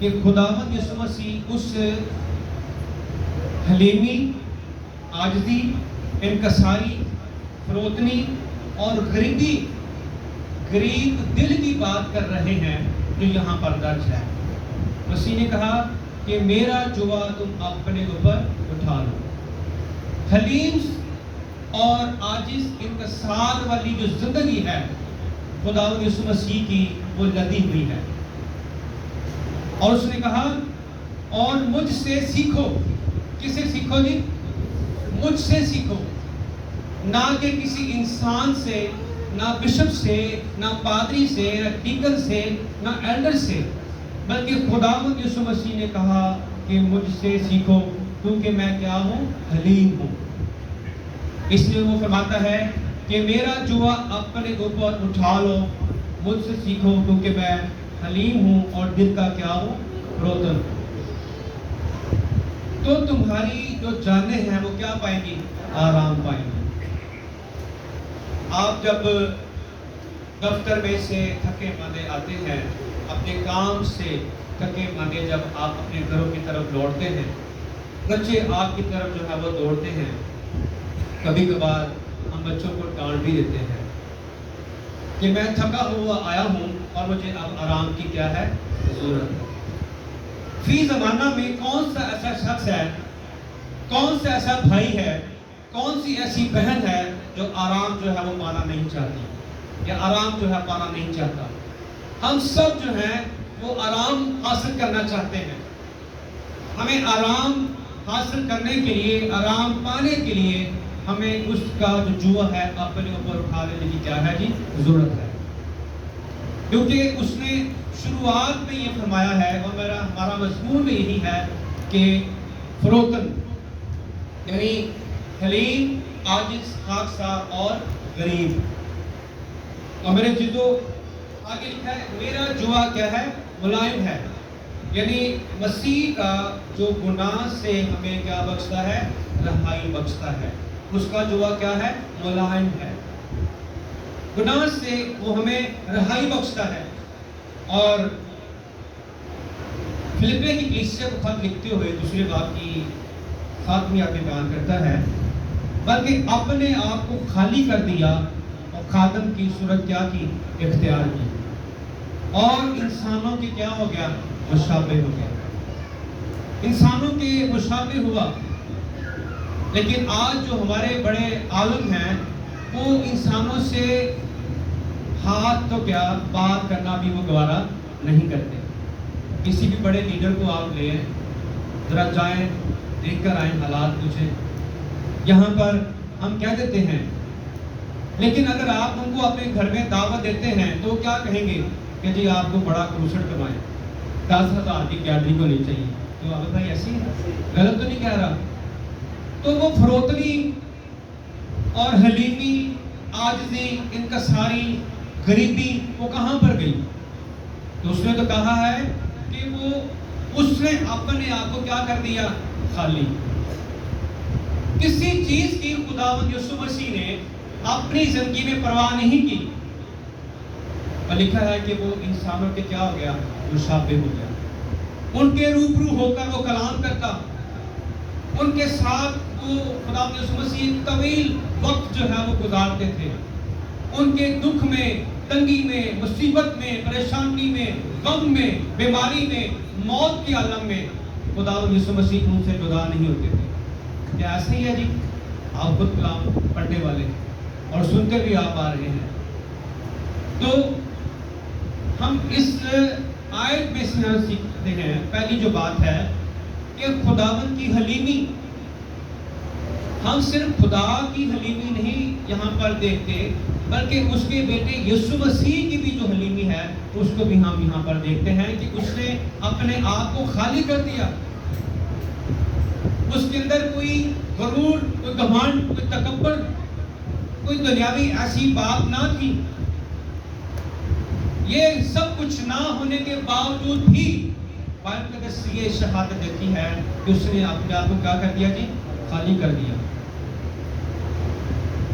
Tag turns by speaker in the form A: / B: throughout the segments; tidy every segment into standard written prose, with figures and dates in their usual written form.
A: کہ خداوند یسوع مسیح اس حلیمی، عاجزی، انکساری، فروتنی اور غریب دل کی بات کر رہے ہیں جو یہاں پر درج ہے۔ مسیح نے کہا کہ میرا جوا تم اپنے اوپر اٹھا لو۔ حلیم اور عاجز انکسار والی جو زندگی ہے خداوند یسوع مسیح کی، وہ لدی ہوئی ہے۔ اور اس نے کہا اور مجھ سے سیکھو۔ کس سے سیکھو جی؟ مجھ سے سیکھو، نہ کہ کسی انسان سے، نہ بشپ سے، نہ پادری سے، نہ ڈیکن سے، نہ ایلڈر سے، بلکہ خداوند یسوع مسیح نے کہا کہ مجھ سے سیکھو کیونکہ میں کیا ہوں؟ حلیم ہوں۔ اس لیے وہ فرماتا ہے کہ میرا جوا اپنے اوپر اٹھا لو، مجھ سے سیکھو کیونکہ میں حلیم ہوں اور دل کا کیا ہوں؟ فروتن۔ تو تمہاری جو جانیں ہیں وہ کیا پائیں گی؟ آرام پائیں گی۔ آپ جب دفتر میں سے تھکے ماندے آتے ہیں، اپنے کام سے تھکے ماندے جب آپ اپنے گھروں کی طرف لوٹتے ہیں، بچے آپ کی طرف جو ہے وہ دوڑتے ہیں، کبھی کبھار ہم بچوں کو ڈانٹ بھی دیتے ہیں کہ میں تھکا ہوا آیا ہوں اور مجھے اب آرام کی کیا ہے؟ ضرورت ہے۔ فی زمانہ میں کون سا ایسا شخص ہے، کون سا ایسا بھائی ہے، کون سی ایسی بہن ہے جو آرام جو ہے وہ پانا نہیں چاہتی یا آرام جو ہے پانا نہیں چاہتا؟ ہم سب جو ہیں وہ آرام حاصل کرنا چاہتے ہیں۔ ہمیں آرام حاصل کرنے کے لیے، آرام پانے کے لیے ہمیں اس کا جو جوا ہے اپنے اوپر اٹھا لینے کی کیا ہے جی؟ ضرورت ہے۔ کیونکہ اس نے شروعات میں یہ فرمایا ہے اور ہمارا مضمون میں یہی ہے کہ فروتن یعنی حلیم، عاجز، خاکسار اور غریب۔ اور میرے جدو آگے لکھا ہے میرا جوا کیا ہے؟ ملائم ہے۔ یعنی مسیح کا جو گناہ سے ہمیں کیا بخشتا ہے؟ رہائی بخشتا ہے۔ اس کا جوا کیا ہے؟ ملائم ہے۔ گناہ سے وہ ہمیں رہائی بخشتا ہے۔ اور فلپیوں کی کلیسیا کو خط لکھتے ہوئے دوسرے باب کی 7ویں آیت میں بیان کرتا ہے بلکہ اپنے آپ کو خالی کر دیا اور خادم کی صورت کیا کی؟ اختیار کی، اور انسانوں کے کیا ہو گیا؟ مشابہ ہو گیا، انسانوں کے مشابہ ہوا۔ لیکن آج جو ہمارے بڑے عالم ہیں وہ انسانوں سے ہاتھ تو کیا بات کرنا بھی وہ گوارا نہیں کرتے۔ کسی بھی بڑے لیڈر کو آپ لیں، ذرا جائیں دیکھ کر آئیں، حالات پوچھیں، یہاں پر ہم کہہ دیتے ہیں، لیکن اگر آپ ان کو اپنے گھر میں دعوت دیتے ہیں تو کیا کہیں گے کہ جی آپ کو بڑا کرسٹ کمائیں، 10,000 کی گیلری کو نہیں چاہیے۔ تو آپ بھائی ایسی ہے، غلط تو نہیں کہہ رہا؟ تو وہ فروتنی اور حلیمی، عاجزی، انکساری، غریبی وہ کہاں پر گئی؟ تو اس نے تو کہا ہے کہ اس نے اپنے آپ کو کیا کر دیا؟ خالی۔ کسی چیز کی خداوند یسوع مسیح نے اپنی زندگی میں پرواہ نہیں کی، اور لکھا ہے کہ وہ انسانوں کے کیا ہو گیا؟ مشابہ ہو گیا۔ ان کے روبرو ہو کر وہ کلام کرتا، ان کے ساتھ وہ خداوند یسوع مسیح طویل وقت جو ہے وہ گزارتے تھے۔ ان کے دکھ میں، تنگی میں، مصیبت میں، پریشانی میں، غم میں، بیماری میں، موت کے عالم میں خداوند یسوع مسیح ان سے جدا نہیں ہوتے تھے۔ کیا ایسا ہی ہے جی؟ آپ خود کلام پڑھنے والے اور سنتے بھی آپ آ رہے ہیں۔ تو ہم اس آیت میں سے سیکھتے ہیں، پہلی جو بات ہے کہ خداوند کی حلیمی، ہم صرف خدا کی حلیمی نہیں یہاں پر دیکھتے بلکہ اس کے بیٹے یسوع مسیح کی بھی جو حلیمی ہے اس کو بھی ہم یہاں پر دیکھتے ہیں کہ اس نے اپنے آپ کو خالی کر دیا۔ اس کے اندر کوئی غرور، کوئی گھمنڈ، کوئی تکبر، کوئی دنیاوی ایسی بات نہ تھی۔ یہ سب کچھ نہ ہونے کے باوجود بھی بائبل میں یہ شہادت دیتی ہے کہ اس نے اپنے آپ کو کیا کر دیا جی؟ خالی کر دیا۔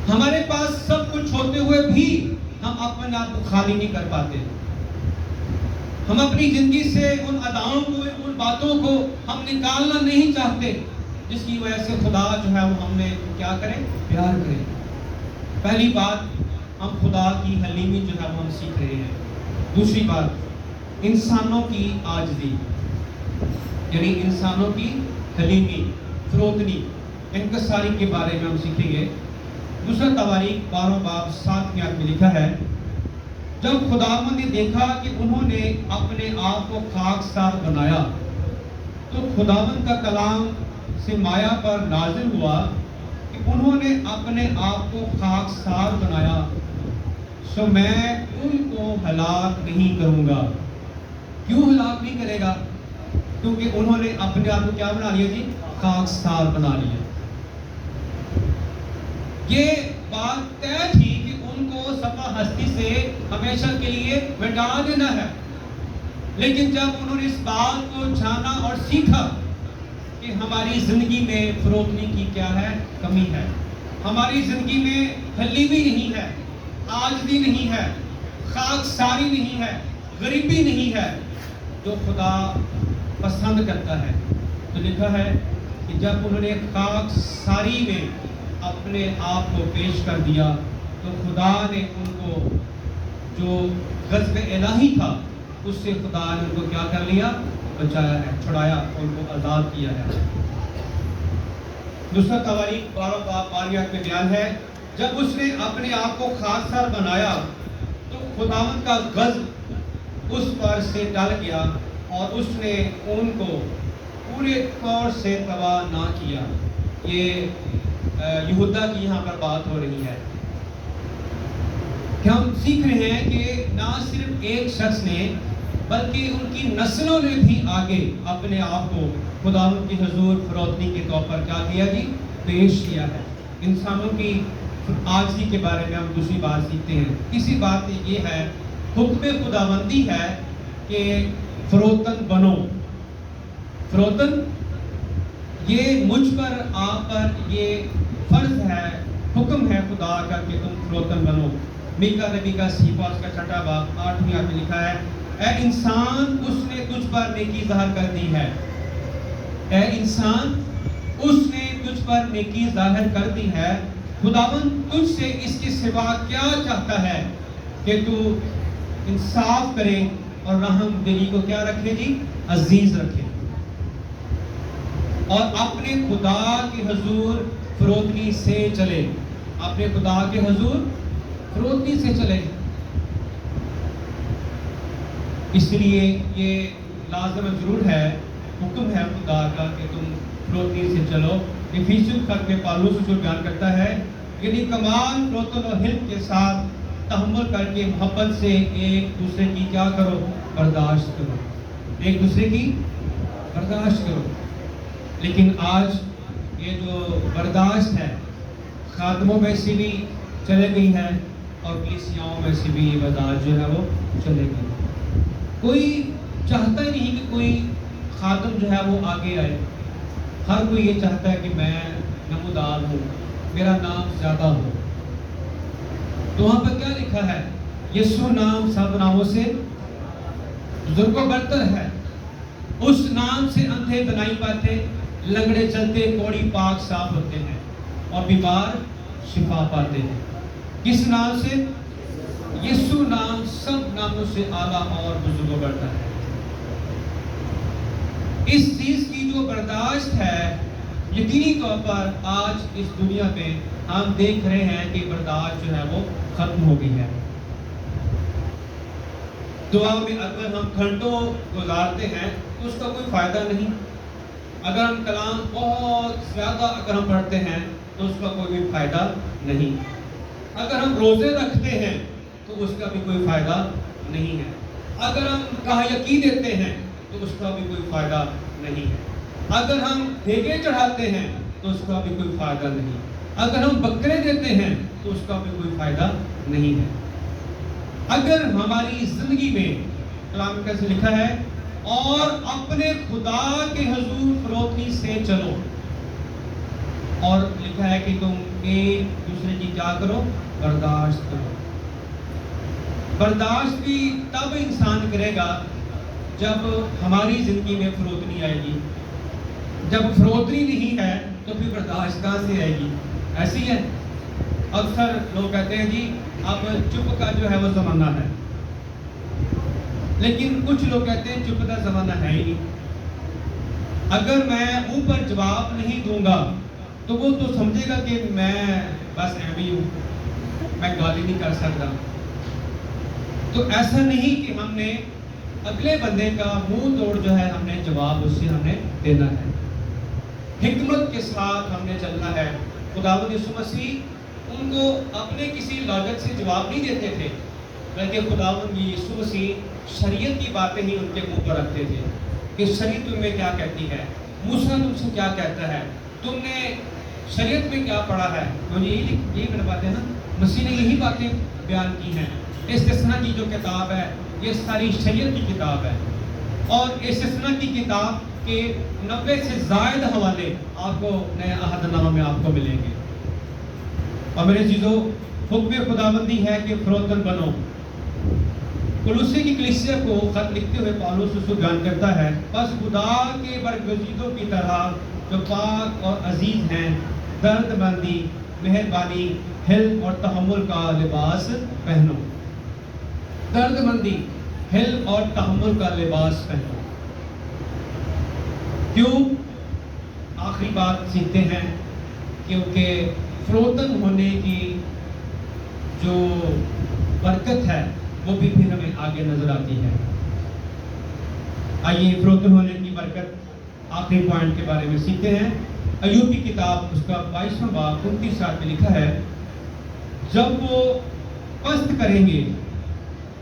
A: ہمارے پاس سب کچھ ہوتے ہوئے بھی ہم اپنے آپ کو خالی نہیں کر پاتے۔ ہم اپنی زندگی سے ان اداؤں کو، ان باتوں کو ہم نکالنا نہیں چاہتے جس کی وجہ سے خدا جو ہے وہ ہم نے کیا کرے، پیار کرے۔ پہلی بات، ہم خدا کی حلیمی جو ہے وہ ہم سیکھ رہے ہیں۔ دوسری بات، انسانوں کی عاجزی، یعنی انسانوں کی حلیمی، فروتنی، انکساری کے بارے میں ہم سیکھیں گے۔ دوسرا تواریخ 12 باب 7 آیت میں لکھا ہے، جب خداوند نے دیکھا کہ انہوں نے اپنے آپ کو خاکسار بنایا تو خداوند کا کلام سے مایا پر نازل ہوا کہ انہوں نے اپنے آپ کو خاکسار بنایا، سو میں ان کو ہلاک نہیں کروں گا۔ کیوں ہلاک نہیں کرے گا؟ کیونکہ انہوں نے اپنے آپ کو کیا بنا لیا جی؟ خاکسار بنا لیا۔ یہ بات طے تھی کہ ان کو صفحہ ہستی سے ہمیشہ کے لیے مٹا دینا ہے، لیکن جب انہوں نے اس بات کو جانا اور سیکھا کہ ہماری زندگی میں فروتنی کی کیا ہے، کمی ہے، ہماری زندگی میں حلیمی نہیں ہے، عاجزی نہیں ہے، خاکساری نہیں ہے، غریبی نہیں ہے جو خدا پسند کرتا ہے، تو لکھا ہے کہ جب انہوں نے خاکساری میں اپنے آپ کو پیش کر دیا تو خدا نے ان کو جو غضب الہی تھا اس سے خدا نے ان کو کیا کر لیا؟ بچایا ہے، چھڑایا، ان کو آزاد کیا ہے۔ دوسرا تواریخ 12 باب 12 آیت میں بیان ہے، جب اس نے اپنے آپ کو خاکسار بنایا تو خداوند کا غضب اس پر سے ٹل گیا اور اس نے ان کو پورے طور سے تباہ نہ کیا۔ یہ یہودا کی یہاں پر بات ہو رہی ہے کہ ہم سیکھ رہے ہیں کہ نہ صرف ایک شخص نے بلکہ ان کی نسلوں نے بھی آگے اپنے آپ کو خداوند کی حضور فروتنی کے طور پر کیا کیا جی؟ پیش کیا ہے۔ انسانوں کی عاجزی کے بارے میں ہم دوسری بات سیکھتے ہیں۔ تیسری بات یہ ہے، حکم خداوندی ہے کہ فروتن بنو۔ فروتن یہ مجھ پر، آپ پر یہ فرض ہے، حکم ہے خدا کا کہ تم فروتن بنو۔ میکا نبی کا صحیفہ اس کا 6 باب 8 آیت میں لکھا ہے، اے انسان اس نے تجھ پر نیکی ظاہر کر دی ہے، اے انسان اس نے تجھ پر نیکی ظاہر کر دی ہے، خداوند تجھ سے اس کے سوا کیا چاہتا ہے کہ تو انصاف کرے اور رحم دلی کو کیا رکھے جی؟ عزیز رکھے، اور اپنے خدا کے حضور فروتنی سے چلے، اپنے خدا کے حضور فروتنی سے چلے۔ اس لیے یہ لازم ضرور ہے، حکم ہے خدا کا کہ تم فروتنی سے چلو۔ افیسیوں خط میں پالوس جو بیان کرتا ہے، یعنی کمال فروتن اور حلم کے ساتھ تحمل کر کے محبت سے ایک دوسرے کی کیا کرو؟ برداشت کرو، ایک دوسرے کی برداشت کرو۔ لیکن آج یہ جو برداشت ہے خادموں میں سے بھی چلے گئی ہے اور کلیسیاؤں میں سے بھی یہ برداشت جو ہے وہ چلے گئی۔ کوئی چاہتا ہی نہیں کہ کوئی خادم جو ہے وہ آگے آئے، ہر کوئی یہ چاہتا ہے کہ میں نمودار ہوں، میرا نام زیادہ ہو۔ تو وہاں پر کیا لکھا ہے؟ یسوع نام سب ناموں سے بزرگ و برتر ہے، اس نام سے اندھے بنائی پاتے، لنگڑے چلتے، کوڑی پاک صاف ہوتے ہیں اور بیمار شفا پاتے ہیں۔ کس نام سے؟ یسوع نام سب ناموں سے اعلیٰ اور بزرگ و برتر ہے۔ اس چیز کی جو برداشت ہے، یقینی طور پر آج اس دنیا میں ہم دیکھ رہے ہیں کہ برداشت جو ہے وہ ختم ہو گئی ہے۔ دعا میں اگر ہم گھنٹوں گزارتے ہیں تو اس کا کوئی فائدہ نہیں، اگر ہم کلام بہت زیادہ اگر ہم پڑھتے ہیں تو اس کا کوئی بھی فائدہ نہیں، اگر ہم روزے رکھتے ہیں تو اس کا بھی کوئی فائدہ نہیں ہے، اگر ہم کہا یقین دیتے ہیں تو اس کا بھی کوئی فائدہ نہیں ہے، اگر ہم بھیگے چڑھاتے ہیں تو اس کا بھی کوئی فائدہ نہیں، اگر ہم بکرے دیتے ہیں تو اس کا بھی کوئی فائدہ نہیں ہے۔ اگر ہماری زندگی میں کلام کیسے لکھا ہے، اور اپنے خدا کے حضور فروتنی سے چلو، اور لکھا ہے کہ تم ایک دوسرے کی کیا کرو؟ برداشت کرو۔ برداشت بھی تب انسان کرے گا جب ہماری زندگی میں فروتنی آئے گی. جب فروتنی نہیں ہے تو پھر برداشت کہاں سے آئے گی؟ ایسی ہے. اکثر لوگ کہتے ہیں جی اب چپ کا جو ہے وہ زمانہ ہے، لیکن کچھ لوگ کہتے ہیں چپ کا زمانہ ہے ہی نہیں. اگر میں منہ پر جواب نہیں دوں گا تو وہ تو سمجھے گا کہ میں بس ایوی ہوں، میں گالی نہیں کر سکتا. تو ایسا نہیں کہ ہم نے اگلے بندے کا منہ توڑ جو ہے ہم نے جواب اس سے ہم نے دینا ہے. حکمت کے ساتھ ہم نے چلنا ہے. خداوند یسوع مسیح ان کو اپنے کسی لاجک سے جواب نہیں دیتے تھے، بلکہ خداوند یسوع مسیح شریعت کی باتیں ہی ان کے منہ پر رکھتے تھے کہ شریعت تم میں کیا کہتی ہے، موسیٰ تم سے کیا کہتا ہے، تم نے شریعت میں کیا پڑھا ہے. یہی باتیں نا، مسیح نے یہی باتیں بیان کی ہیں. استثنا کی جو کتاب ہے یہ ساری شریعت کی کتاب ہے، اور استثنا کی کتاب کے 90 سے زائد حوالے آپ کو نئے عہد نامہ میں آپ کو ملیں گے. اور میرے چیزوں، حکم خداوندی ہے کہ فروتن بنو. کولوسی کی کلیسیا کو خط لکھتے ہوئے پالوس اس کو بیان کرتا ہے، بس خدا کے برگزیدوں کی طرح جو پاک اور عزیز ہیں، درد مندی، مہربانی، حلم اور تحمل کا لباس پہنو. درد مندی، حلم اور تحمل کا لباس پہنو. کیوں؟ آخری بات سیکھتے ہیں کیونکہ فروتن ہونے کی جو برکت ہے وہ بھی پھر ہمیں آگے نظر آتی ہے. آئیے فروتن ہونے کی برکت آخری پوائنٹ کے بارے میں سیکھتے ہیں. ایوب کی کتاب اس کا 22واں باب 29 آیت میں لکھا ہے، جب وہ پست کریں گے،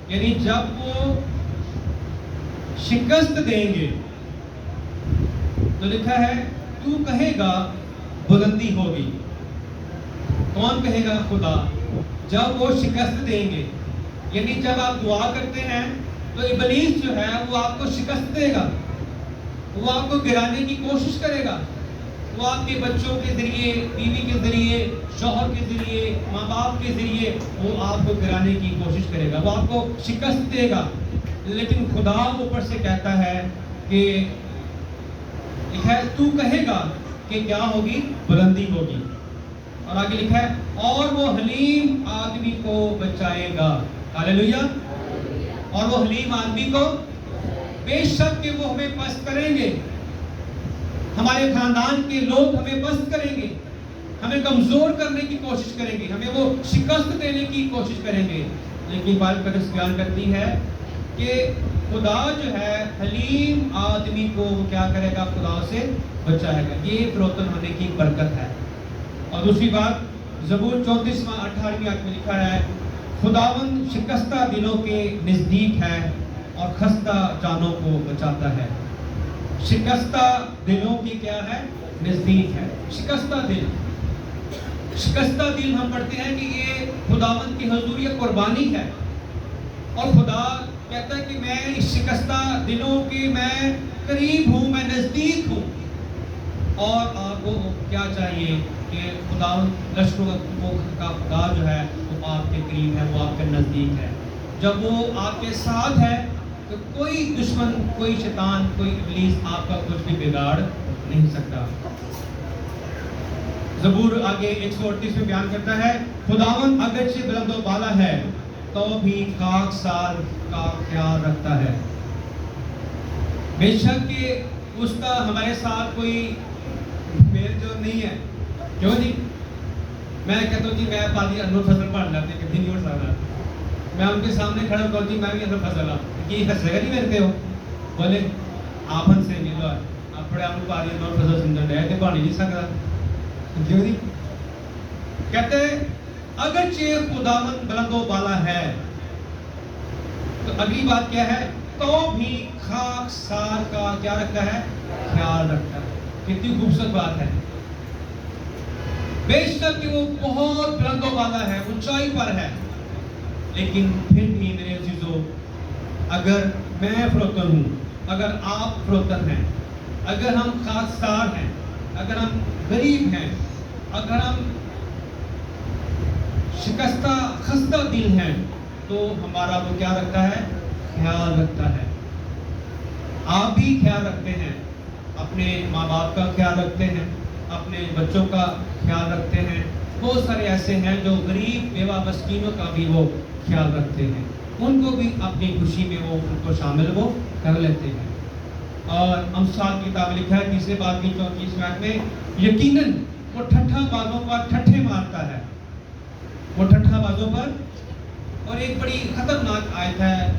A: یعنی جب وہ شکست دیں گے، تو لکھا ہے تو کہے گا بلندی ہوگی. کون کہے گا؟ خدا. جب وہ شکست دیں گے، یعنی جب آپ دعا کرتے ہیں تو ابلیس جو ہے وہ آپ کو شکست دے گا، وہ آپ کو گرانے کی کوشش کرے گا. وہ آپ کے بچوں کے ذریعے، بیوی کے ذریعے، شوہر کے ذریعے، ماں باپ کے ذریعے وہ آپ کو گرانے کی کوشش کرے گا، وہ آپ کو شکست دے گا. لیکن خدا اوپر سے کہتا ہے کہ لکھا ہے تو کہے گا کہ کیا ہوگی؟ بلندی ہوگی. اور آگے لکھا ہے اور وہ حلیم آدمی کو بچائے گا. ہاللیلویا. اور وہ حلیم آدمی کو، بے شک کہ وہ ہمیں پست کریں گے، ہمارے خاندان کے لوگ ہمیں پست کریں گے، ہمیں کمزور کرنے کی کوشش کریں گے، ہمیں وہ شکست دینے کی کوشش کریں گے. لیکن بائبل مقدس بیان کرتی ہے کہ خدا جو ہے حلیم آدمی کو کیا کرے گا؟ خدا سے بچائے گا. یہ فروتن ہونے کی برکت ہے. اور دوسری بات، زبور 34واں 18ویں آیت میں لکھا ہے، خداوند شکستہ دلوں کے نزدیک ہے اور خستہ جانوں کو بچاتا ہے. شکستہ دلوں کی کیا ہے؟ نزدیک ہے. شکستہ دل، شکستہ دل ہم پڑھتے ہیں کہ یہ خداوند کی حضور یہ قربانی ہے. اور خدا کہتا ہے کہ میں اس شکستہ دلوں کے میں قریب ہوں، میں نزدیک ہوں. اور آپ کو کیا چاہیے کہ خداوند لشکروں کا خدا جو ہے وہ آپ کے قریب ہے، وہ آپ کے نزدیک ہے. جب وہ آپ کے ساتھ ہے تو کوئی دشمن، کوئی شیطان، کوئی ابلیس آپ کا کچھ بھی بگاڑ نہیں سکتا. زبور آگے 138 میں بیان کرتا ہے، خداوند اگرچہ بلند و بالا ہے تو بھی خاکسار کا خیال رکھتا ہے. بے شک کہ اس کا ہمارے ساتھ کوئی میل جو نہیں ہے. کیوں جی؟ میں کہتا ہوں جی میں پادری انور فضل پڑھ لیتے ہیں، کتنی نہیں اٹھ سکتا. میں ان کے سامنے کھڑا کروں جی میں بھی انور فضل ہوں، یہ ہنسے گا نہیں میرے ہو؟ بولے آپ ہنسے نہیں لو، اپنے آپ کو پادری انور فضل سمجھا ہے کہ بانی نہیں سکتا. کیوں جی؟ کہتے ہیں اگرچہ خداوند بلند و بالا ہے، تو اگلی بات کیا ہے؟ تو بھی خاکسار کا کیا رکھتا ہے؟ خیال رکھتا ہے. کتنی خوبصورت بات ہے. بے شک کہ وہ بہت بلند و بالا ہے، اونچائی پر ہے، لیکن پھر بھی میرے عزیزو، اگر میں فروتن ہوں، اگر آپ فروتن ہیں، اگر ہم خاکسار ہیں، اگر ہم غریب ہیں، اگر ہم شکستہ خستہ دل ہیں، تو ہمارا وہ کیا رکھتا ہے؟ خیال رکھتا ہے. آپ بھی خیال رکھتے ہیں، اپنے ماں باپ کا خیال رکھتے ہیں، اپنے بچوں کا خیال رکھتے ہیں، بہت سارے ایسے ہیں جو غریب بیوہ مسکینوں کا بھی وہ خیال رکھتے ہیں، ان کو بھی اپنی خوشی میں وہ ان کو شامل وہ کر لیتے ہیں۔ اور امثال کی کتاب لکھا ہے 30 باب کی 34 آیت میں، یقیناً وہ ٹھٹھا بازوں پر ٹھٹھے مارتا ہے، وہ ٹھٹھا بازوں پر۔ اور ایک بڑی خطرناک آیت ہے،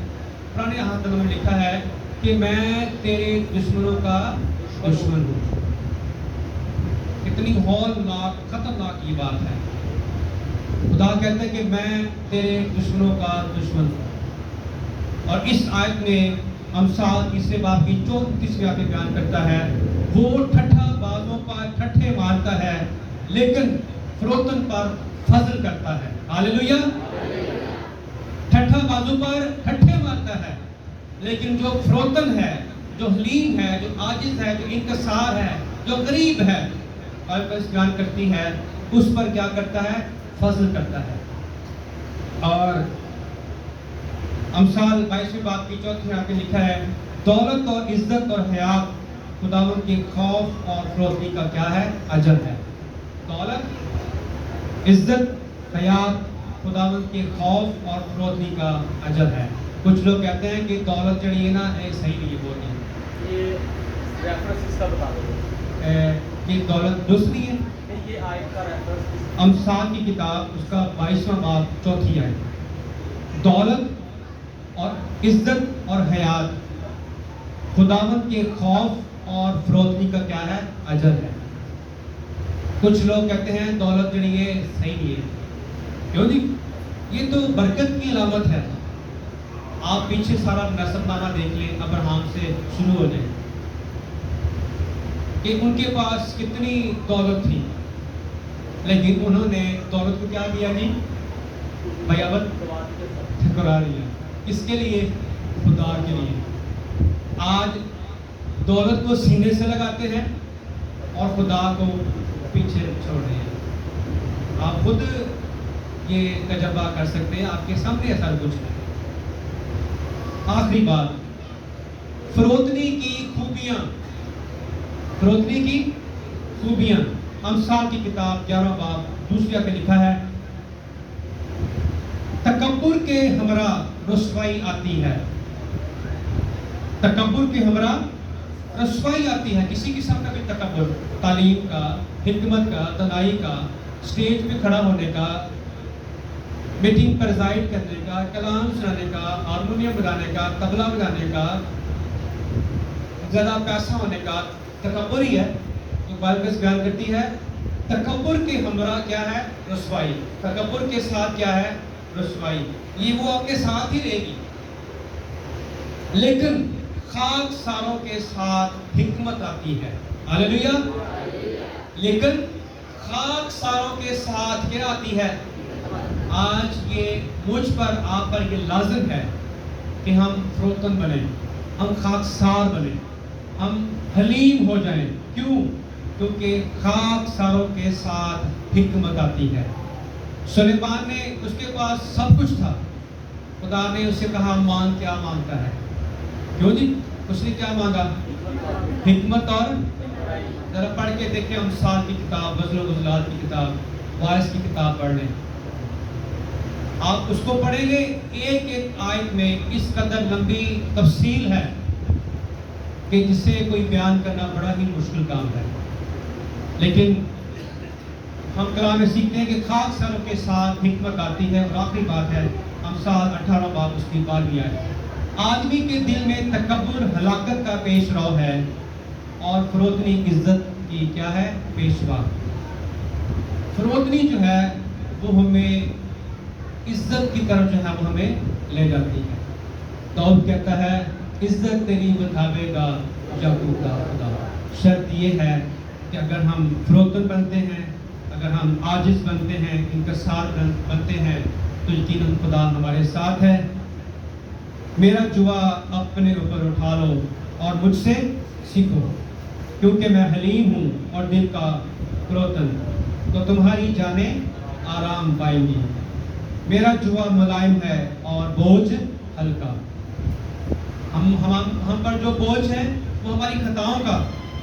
A: پرانے عہد میں لکھا ہے کہ میں تیرے دشمنوں کا دشمن ہوں۔ کتنی ہولناک خطرناک یہ بات ہے۔ خدا کہتا ہے کہ میں تیرے دشمنوں کا دشمن ہوں۔ اور اس آیت میں امثال 30 باب کی 34 آیت میں بیان کرتا ہے، وہ ٹھٹھا بازوں پر ٹھٹھے مارتا ہے لیکن فروتن پر فضل کرتا ہے۔ ہاللویہ۔ ٹھٹھا بازوں پر ٹھٹھے مارتا ہے لیکن جو فروتن ہے، جو حلیم ہے، جو عاجز ہے، جو انکسار ہے، جو غریب ہے، بائبل بیان کرتی ہے اس پر کیا کرتا ہے؟ فضل کرتا ہے۔ اور امثال 22 باب کی 4 آیت میں لکھا ہے، دولت اور عزت اور حیات خداوند کے خوف اور فروتنی کا کیا ہے؟ اجر ہے۔ دولت، عزت، حیات خداوند کے خوف اور فروتنی کا اجر ہے۔ کچھ لوگ کہتے ہیں کہ دولت جڑی ہے نا صحیح نہیں بولنی،
B: یہ ریفرنس اس کا بتا دو،
A: یہ دولت دوسری ہے۔
B: یہ آیت کا ریفرنس
A: امثال کی کتاب اس کا 22واں باب 4 آیت، دولت اور عزت اور حیات خداوند کے خوف اور فروتنی کا کیا ہے؟ اجر ہے۔ کچھ لوگ کہتے ہیں دولت جڑی ہے صحیح نہیں ہے، کیوں جی؟ یہ تو برکت کی علامت ہے۔ آپ پیچھے سارا نسب نامہ دیکھ لیں، ابراہم سے شروع ہو جائیں کہ ان کے پاس کتنی دولت تھی، لیکن انہوں نے دولت کو کیا کیا جی؟ بیعت ٹھکرا دیا۔ کس کے لیے؟ خدا کے لیے۔ آج دولت کو سینے سے لگاتے ہیں اور خدا کو پیچھے چھوڑ رہے ہیں۔ آپ خود یہ تجربہ کر سکتے ہیں، آپ کے سامنے ایسا کچھ ہے۔ آخری بات، فروتنی کی خوبیاں، فروتنی کی خوبیاں۔ امثال کی کتاب 11 باب 2 پہ لکھا ہے، تکبر کے ہمراہ رسوائی آتی ہے، تکبر کے ہمراہ رسوائی آتی ہے۔ کسی قسم کا بھی تکبر، تعلیم کا، حکمت کا، دانائی کا، اسٹیج پہ کھڑا ہونے کا، میٹنگ پر ظاہر کرنے کا، کلام سنانے کا، ہارمونیم بجانے کا، طبلہ بجانے کا، زیادہ پیسہ ہونے کا، تکبر ہی ہے۔ جو بائبل بیان کرتی ہے تکبر کے ہمراہ کیا ہے؟ رسوائی۔ تکبر کے ساتھ کیا ہے؟ رسوائی۔ یہ وہ آپ کے ساتھ ہی رہے گی، لیکن خاک ساروں کے ساتھ حکمت آتی ہے۔ ہاللویہ۔ لیکن خاک ساروں کے ساتھ کیا آتی ہے؟ آج یہ مجھ پر آپ پر یہ لازم ہے کہ ہم فروتن بنیں، ہم خاکسار بنیں، ہم حلیم ہو جائیں۔ کیوں؟ کیونکہ خاک ساروں کے ساتھ حکمت آتی ہے۔ سلیمان نے، اس کے پاس سب کچھ تھا، خدا نے اس سے کہا مانگ، کیا مانگتا ہے؟ کیوں جی؟ اس نے کیا مانگا؟ حکمت اور، ذرا پڑھ کے دیکھیں امثال کی کتاب، غزل و غزلات کی کتاب، وائس کی کتاب پڑھ لیں، آپ اس کو پڑھیں گے، ایک ایک آیت میں اس قدر لمبی تفصیل ہے کہ جسے کوئی بیان کرنا بڑا ہی مشکل کام ہے۔ لیکن ہم کلام میں سیکھتے ہیں کہ خاک ساروں کے ساتھ حکمت آتی ہے۔ اور آخری بات ہے امثال 18 باب اس کی 12 آیت، آدمی کے دل میں تکبر ہلاکت کا پیش رو ہے اور فروتنی عزت کی کیا ہے؟ پیشوا۔ فروتنی جو ہے وہ ہمیں عزت کی طرف جو ہے وہ ہمیں لے جاتی ہے۔ داؤد کہتا ہے عزت تیری بتاوے گا یعقوب کا خدا۔ شرط یہ ہے کہ اگر ہم فروتن بنتے ہیں، اگر ہم عاجز بنتے ہیں، انکسار بنتے ہیں، تو یقیناً خدا ہمارے ساتھ ہے۔ میرا جوا اپنے اوپر اٹھا لو اور مجھ سے سیکھو، کیونکہ میں حلیم ہوں اور دل کا فروتن، تو تمہاری جانیں آرام پائیں گی۔ میرا جوا ملائم ہے اور بوجھ ہلکا۔ ہم پر جو بوجھ ہے وہ ہماری خطاؤں کا،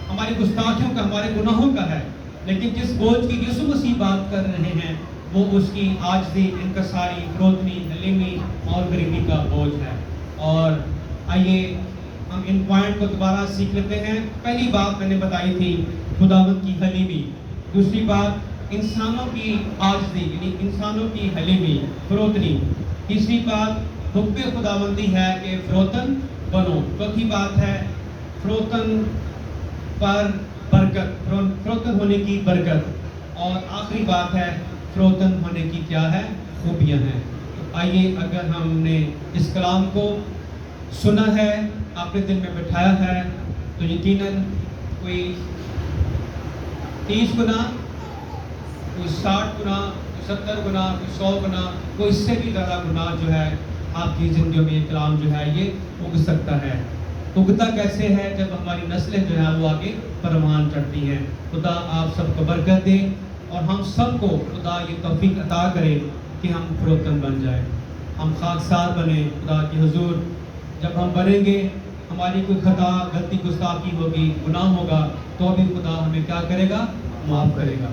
A: ہماری گستاخیوں کا، ہمارے گناہوں کا ہے، لیکن جس بوجھ کی یسوع مسیح بات کر رہے ہیں وہ اس کی عاجزی، انکساری، فروتنی، حلیمی اور غریبی کا بوجھ ہے۔ اور آئیے ہم ان پوائنٹ کو دوبارہ سیکھ لیتے ہیں۔ پہلی بات میں نے بتائی تھی خداوند کی حلیمی، دوسری بات انسانوں کی عاجزی یعنی انسانوں کی حلیمی، فروتنی، تیسری بات حب خداوندی ہے کہ فروتن بنو، چوتھی بات ہے فروتن پر برکت، فروتن ہونے کی برکت، اور آخری بات ہے فروتن ہونے کی کیا ہے، خوبیاں ہیں۔ تو آئیے اگر ہم نے اس کلام کو سنا ہے، آپ نے دل میں بٹھایا ہے، تو یقیناً کوئی 30 گنا، کوئی 60 گنا، کوئی 70 گنا، کوئی 100 گنا، کوئی اس سے بھی زیادہ گناہ جو ہے آپ کی زندگیوں میں یہ کلام جو ہے یہ اگ سکتا ہے۔ اگتا کیسے ہے؟ جب ہماری نسلیں جو ہیں وہ آگے پروان چڑھتی ہیں۔ خدا آپ سب کو برکت دے اور ہم سب کو خدا یہ توفیق عطا کرے کہ ہم فروتن بن جائیں، ہم خاکسار بنیں خدا کی حضور۔ جب ہم بنیں گے، ہماری کوئی خطا، غلطی، گستاخی ہوگی، گناہ ہوگا، تو بھی خدا ہمیں کیا کرے گا؟ معاف کرے گا۔